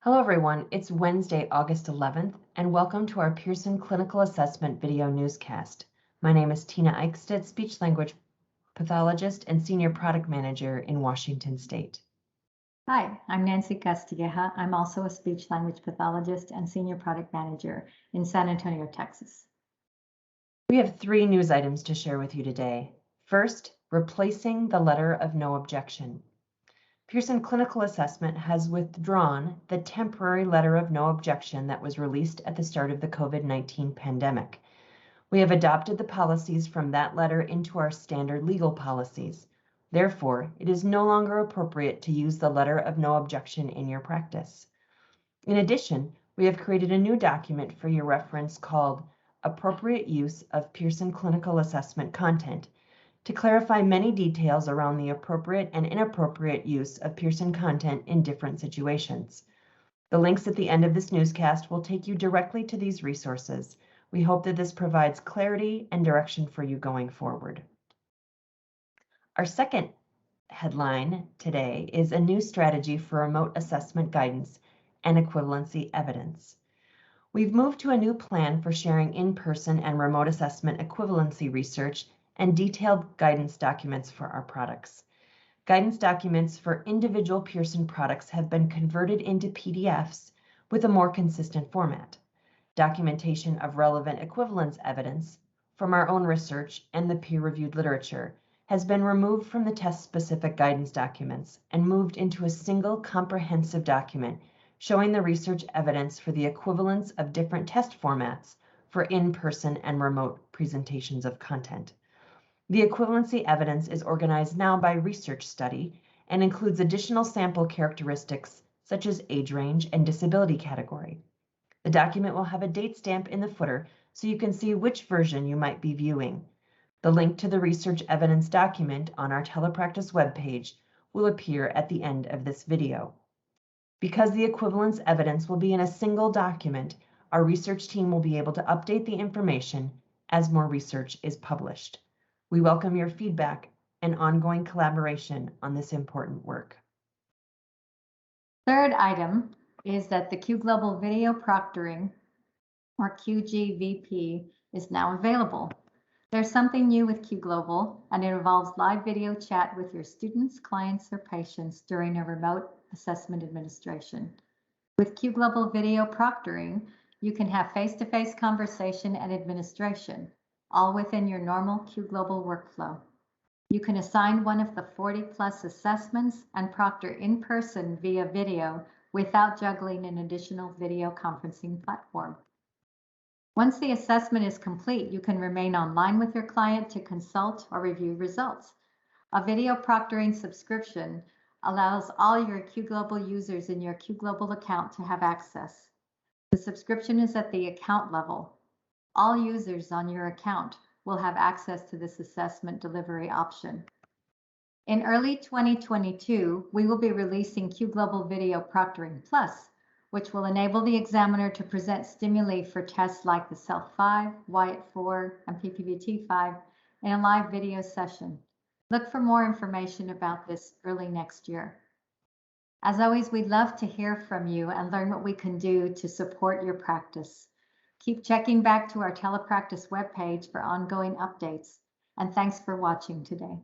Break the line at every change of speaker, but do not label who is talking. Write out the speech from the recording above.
Hello everyone, it's Wednesday, August 11th, and welcome to our Pearson Clinical Assessment video newscast. My name is Tina Eichstedt, speech-language pathologist and senior product manager in Washington State.
Hi, I'm Nancy Castilleja. I'm also a speech-language pathologist and senior product manager in San Antonio, Texas.
We have 3 news items to share with you today. First, replacing the letter of no objection. Pearson Clinical Assessment has withdrawn the temporary letter of no objection that was released at the start of the COVID-19 pandemic. We have adopted the policies from that letter into our standard legal policies. Therefore, it is no longer appropriate to use the letter of no objection in your practice. In addition, we have created a new document for your reference called Appropriate Use of Pearson Clinical Assessment Content to clarify many details around the appropriate and inappropriate use of Pearson content in different situations. The links at the end of this newscast will take you directly to these resources. We hope that this provides clarity and direction for you going forward. Our second headline today is a new strategy for remote assessment guidance and equivalency evidence. We've moved to a new plan for sharing in-person and remote assessment equivalency research and detailed guidance documents for our products. Guidance documents for individual Pearson products have been converted into PDFs with a more consistent format. Documentation of relevant equivalence evidence from our own research and the peer-reviewed literature has been removed from the test-specific guidance documents and moved into a single comprehensive document showing the research evidence for the equivalence of different test formats for in-person and remote presentations of content. The equivalency evidence is organized now by research study and includes additional sample characteristics such as age range and disability category. The document will have a date stamp in the footer so you can see which version you might be viewing. The link to the research evidence document on our Telepractice webpage will appear at the end of this video. Because the equivalence evidence will be in a single document, our research team will be able to update the information as more research is published. We welcome your feedback and ongoing collaboration on this important work.
Third item is that the QGlobal video proctoring, or QgVP, is now available. There's something new with QGlobal, and it involves live video chat with your students, clients, or patients during a remote assessment administration. With QGlobal video proctoring, you can have face-to-face conversation and administration, all within your normal QGlobal workflow. You can assign one of the 40+ assessments and proctor in person via video without juggling an additional video conferencing platform. Once the assessment is complete, you can remain online with your client to consult or review results. A video proctoring subscription allows all your QGlobal users in your QGlobal account to have access. The subscription is at the account level. All users on your account will have access to this assessment delivery option. In early 2022, we will be releasing QGlobal Video Proctoring Plus, which will enable the examiner to present stimuli for tests like the SELF-5, WYAT-4, and PPVT-5 in a live video session. Look for more information about this early next year. As always, we'd love to hear from you and learn what we can do to support your practice. Keep checking back to our Telepractice webpage for ongoing updates, and thanks for watching today.